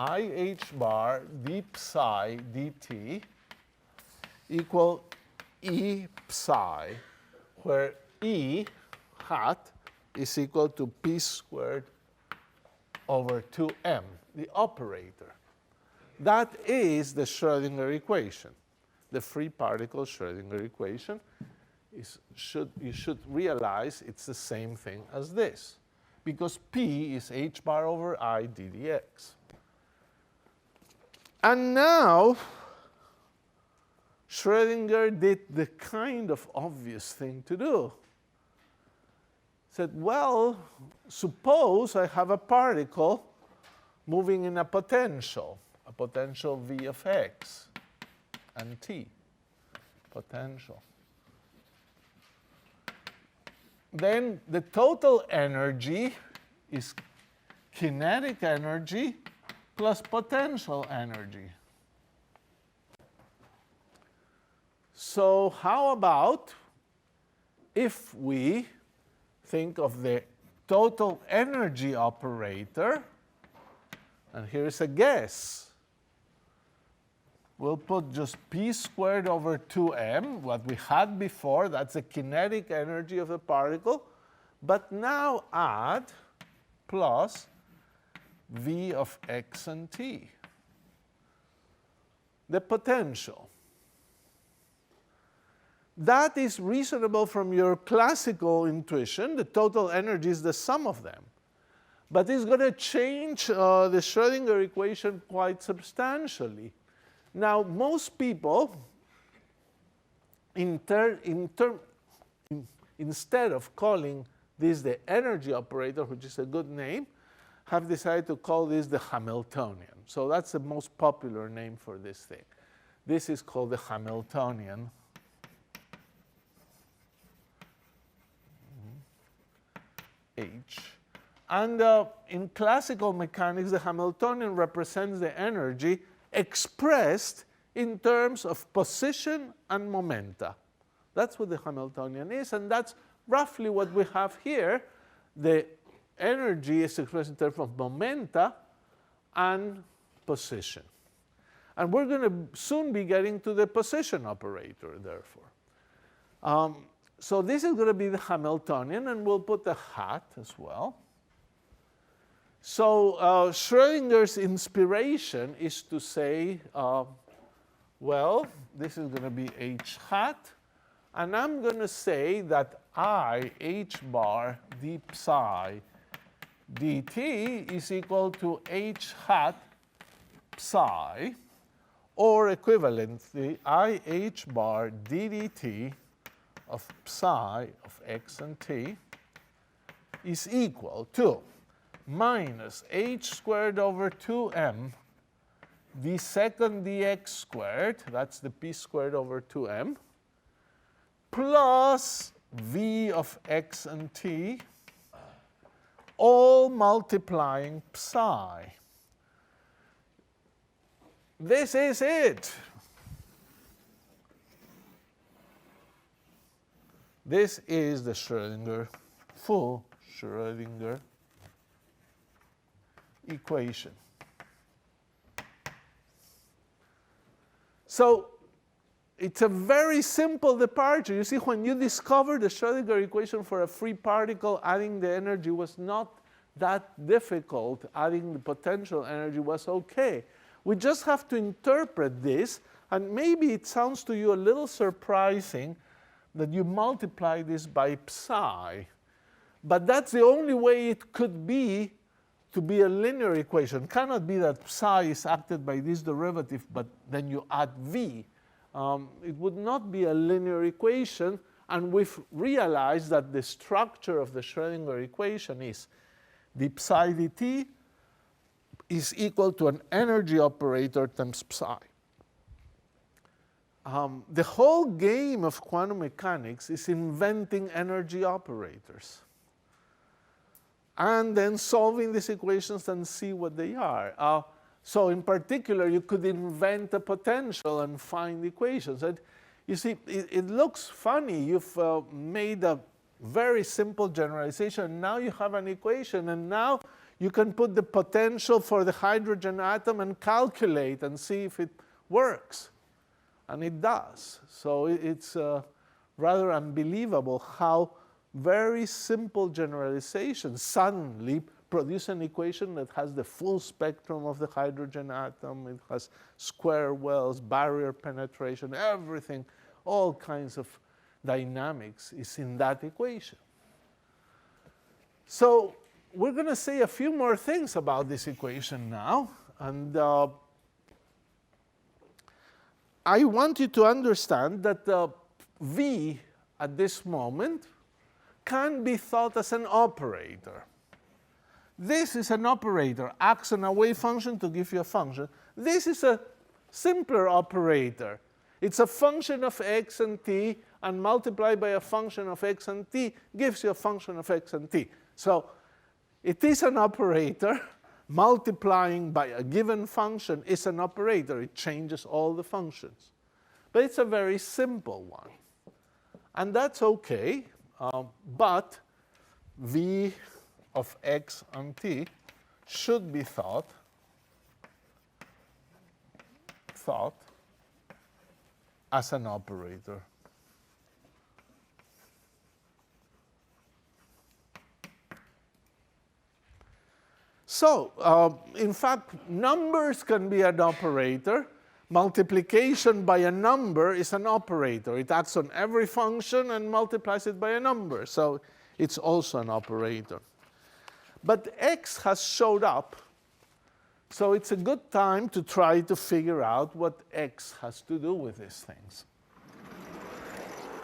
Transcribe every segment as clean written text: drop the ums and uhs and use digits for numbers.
IH bar d psi dt equal E psi, where E hat is equal to p squared over 2m, the operator. That is the Schrodinger equation, the free particle Schrodinger equation. You should realize it's the same thing as this, because P is h bar over I ddx. And now, Schrodinger did the kind of obvious thing to do. Said, well, suppose I have a particle moving in a potential V of x and t, potential. Then the total energy is kinetic energy plus potential energy. So how about if we think of the total energy operator, and here's a guess. We'll put just p squared over 2m, what we had before, that's the kinetic energy of the particle, but now add plus v of x and t, the potential. That is reasonable from your classical intuition. The total energy is the sum of them. But it's going to change the Schrodinger equation quite substantially. Now, most people, instead of calling this the energy operator, which is a good name, have decided to call this the Hamiltonian. So that's the most popular name for this thing. This is called the Hamiltonian. H. And in classical mechanics, the Hamiltonian represents the energy expressed in terms of position and momenta. That's what the Hamiltonian is, and that's roughly what we have here. The energy is expressed in terms of momenta and position. And we're going to soon be getting to the position operator, therefore. So this is going to be the Hamiltonian, and we'll put the hat as well. So Schrodinger's inspiration is to say, well, this is going to be h hat, and I'm going to say that I h bar d psi dt is equal to h hat psi, or equivalently, I h bar ddt of psi of x and t is equal to minus h squared over 2m d second dx squared, that's the p squared over 2m, plus v of x and t, all multiplying psi. This is it. This is the Schrodinger, full Schrodinger equation. So it's a very simple departure. You see, when you discovered the Schrodinger equation for a free particle, adding the energy was not that difficult. Adding the potential energy was okay. We just have to interpret this, and maybe it sounds to you a little surprising that you multiply this by psi. But that's the only way it could be to be a linear equation. It cannot be that psi is acted by this derivative, but then you add v. It would not be a linear equation, and we've realized that the structure of the Schrodinger equation is the psi dt is equal to an energy operator times psi. The whole game of quantum mechanics is inventing energy operators and then solving these equations and see what they are. So in particular, you could invent a potential and find equations. And you see, it looks funny. You've made a very simple generalization. Now you have an equation, and now you can put the potential for the hydrogen atom and calculate and see if it works. And it does. So it's rather unbelievable how very simple generalizations suddenly produce an equation that has the full spectrum of the hydrogen atom. It has square wells, barrier penetration, everything, all kinds of dynamics is in that equation. So we're going to say a few more things about this equation now. And I want you to understand that V at this moment can be thought as an operator. This is an operator, acts on a wave function to give you a function. This is a simpler operator. It's a function of x and t, and multiplied by a function of x and t gives you a function of x and t. So it is an operator. Multiplying by a given function is an operator. It changes all the functions. But it's a very simple one. And that's OK. But v of x and t should be thought as an operator. So, in fact, numbers can be an operator. Multiplication by a number is an operator. It acts on every function and multiplies it by a number. So it's also an operator. But x has showed up. So it's a good time to try to figure out what x has to do with these things.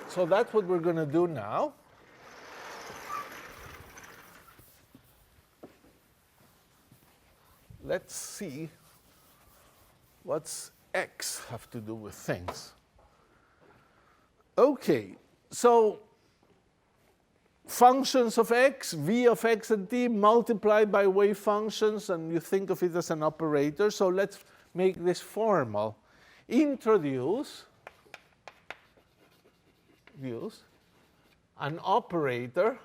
So that's what we're going to do now. Let's see what's x have to do with things. OK, so functions of x, v of x and t multiplied by wave functions, and you think of it as an operator. So let's make this formal. Introduce an operator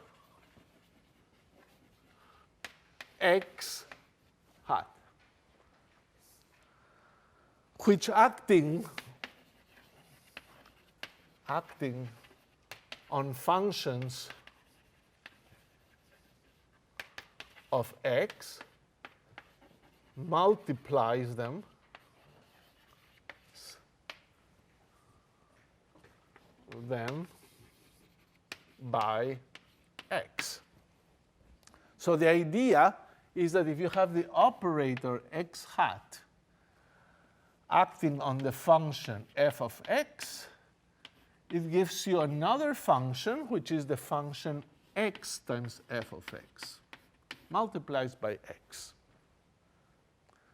x hat, which acting on functions of x multiplies them then by x. So the idea is that if you have the operator x hat acting on the function f of x, it gives you another function, which is the function x times f of x, multiplies by x.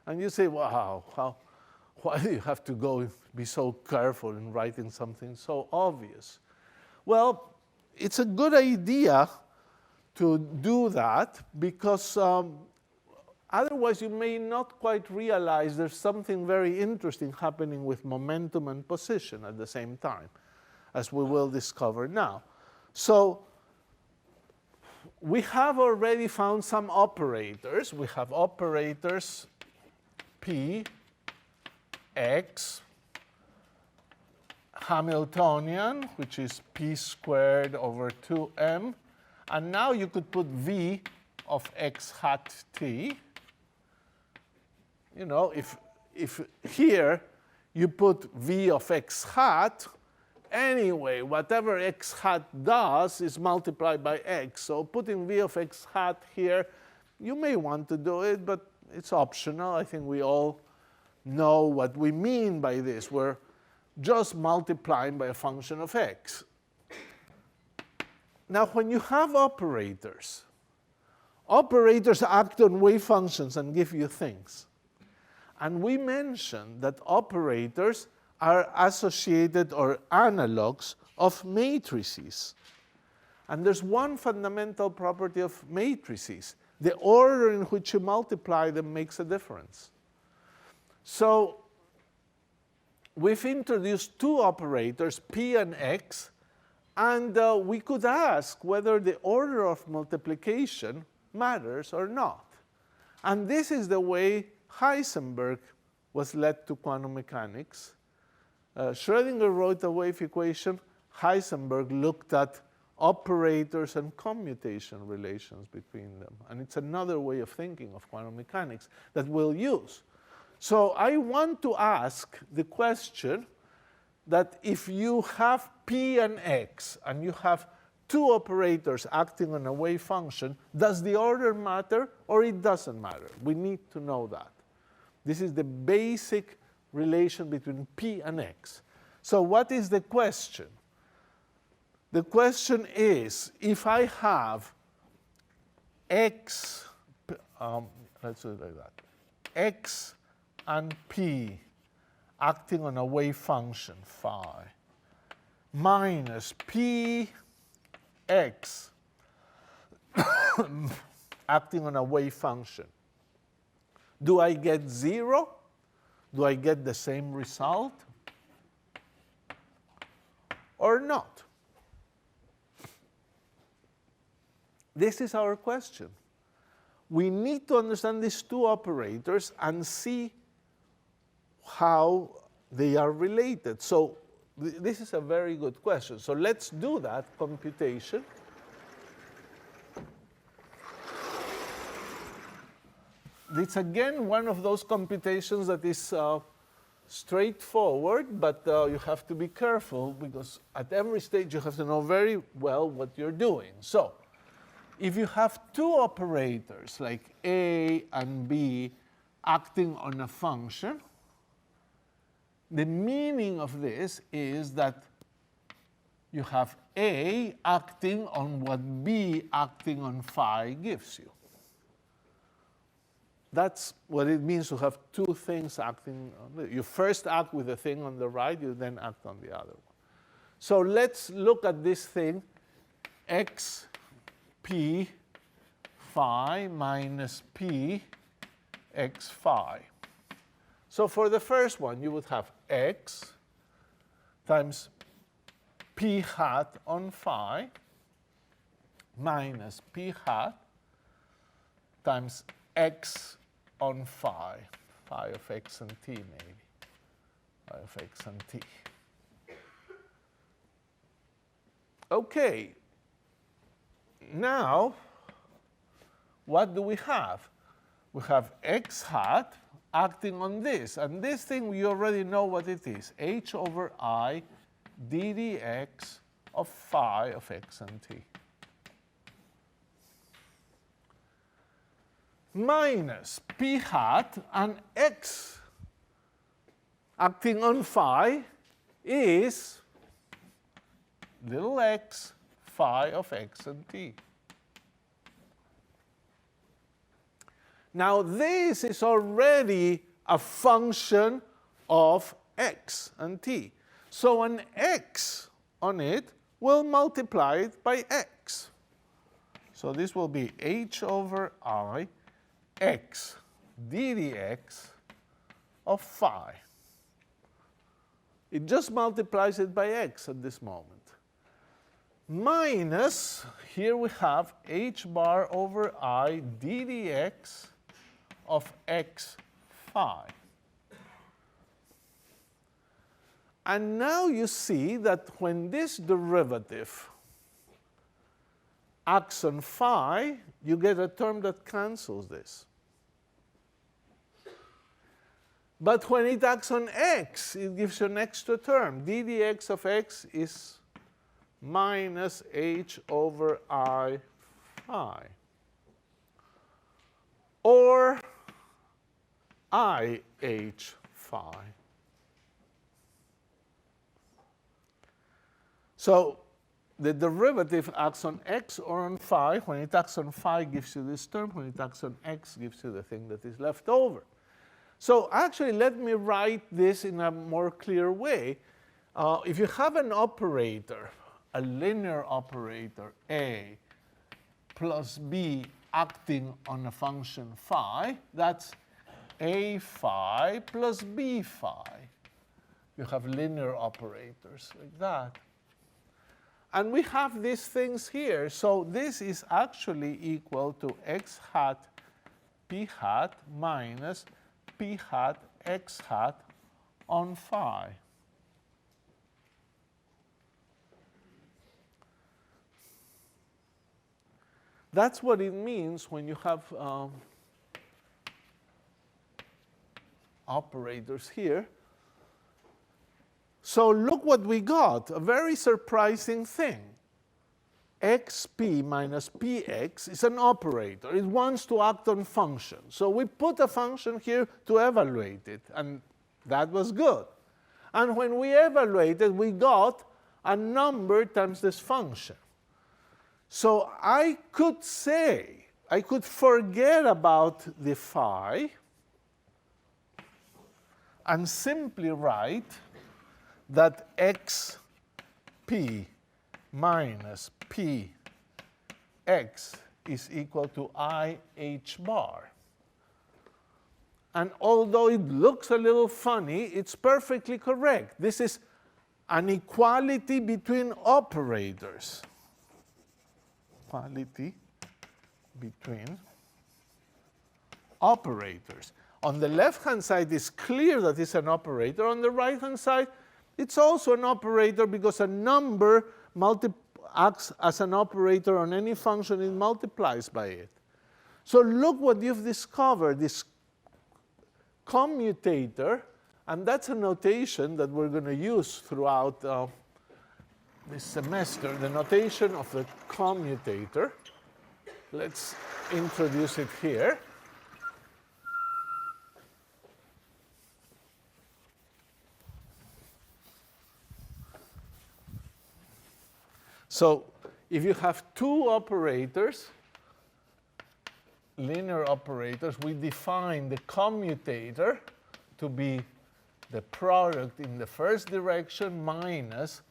And you say, wow, why do you have to be so careful in writing something so obvious? Well, it's a good idea to do that because otherwise you may not quite realize there's something very interesting happening with momentum and position at the same time, as we will discover now. So we have already found some operators. We have operators p, x, Hamiltonian, which is p squared over 2m. And now you could put v of x hat t. You know, if here you put v of x hat, anyway, whatever x hat does is multiplied by x. So putting v of x hat here, you may want to do it, but it's optional. I think we all know what we mean by this. We're just multiplying by a function of x. Now, when you have operators, operators act on wave functions and give you things. And we mentioned that operators are associated or analogs of matrices. And there's one fundamental property of matrices. The order in which you multiply them makes a difference. So we've introduced two operators, p and x, and we could ask whether the order of multiplication matters or not. And this is the way Heisenberg was led to quantum mechanics. Schrodinger wrote a wave equation. Heisenberg looked at operators and commutation relations between them. And it's another way of thinking of quantum mechanics that we'll use. So I want to ask the question that if you have P and X, and you have two operators acting on a wave function, does the order matter or it doesn't matter? We need to know that. This is the basic relation between P and X. So what is the question? The question is, if I have X, let's do it like that, X and P acting on a wave function, phi, minus P X acting on a wave function. Do I get 0? Do I get the same result? Or not? This is our question. We need to understand these two operators and see how they are related. So this is a very good question. So let's do that computation. It's again one of those computations that is straightforward, but you have to be careful because at every stage you have to know very well what you're doing. So if you have two operators like A and B acting on a function, the meaning of this is that you have A acting on what B acting on phi gives you. That's what it means to have two things acting on. You first act with the thing on the right, you then act on the other one. So let's look at this thing, x p phi minus p x phi. So for the first one, you would have x times p hat on phi minus p hat times x on phi, phi of x and t maybe, phi of x and t. Okay, now what do we have? We have x hat acting on this, and this thing we already know what it is, h over I d dx of phi of x and t. Minus p hat, and x acting on phi is little x phi of x and t. Now this is already a function of x and t. So an x on it will multiply it by x. So this will be h over I x d dx of phi. It just multiplies it by x at this moment. Minus, here we have h bar over I d dx of x phi. And now you see that when this derivative acts on phi, you get a term that cancels this. But when it acts on x, it gives you an extra term. d dx of x is minus h over I phi. Or I h phi. So the derivative acts on x or on phi. When it acts on phi, it gives you this term. When it acts on x, it gives you the thing that is left over. So actually, let me write this in a more clear way. If you have an operator, a linear operator, A plus B acting on a function phi, that's A phi plus B phi. You have linear operators like that. And we have these things here. So this is actually equal to x hat p hat minus p hat x hat on phi. That's what it means when you have operators here. So look what we got, a very surprising thing. xp minus px is an operator. It wants to act on functions. So we put a function here to evaluate it, and that was good. And when we evaluated, we got a number times this function. So I could say, I could forget about the phi and simply write that xp minus px is equal to I h bar. And although it looks a little funny, it's perfectly correct. This is an equality between operators. Equality between operators. On the left-hand side, it's clear that it's an operator. On the right-hand side, it's also an operator because a number acts as an operator on any function it multiplies by it. So look what you've discovered, this commutator, and that's a notation that we're going to use throughout this semester, the notation of the commutator. Let's introduce it here. So if you have two operators, linear operators, we define the commutator to be the product in the first direction minus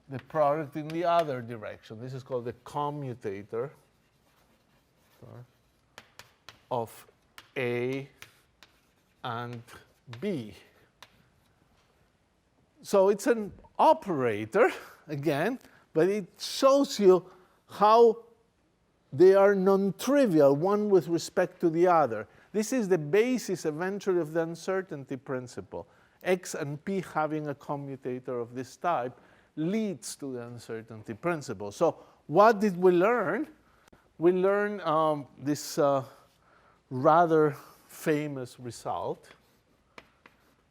the product in the other direction. This is called the commutator of A and B. So it's an operator, again, but it shows you how they are non-trivial, one with respect to the other. This is the basis eventually of the uncertainty principle. X and P having a commutator of this type leads to the uncertainty principle. So what did we learn? We learned this rather famous result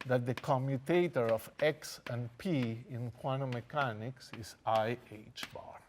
that the commutator of X and P in quantum mechanics is I h bar.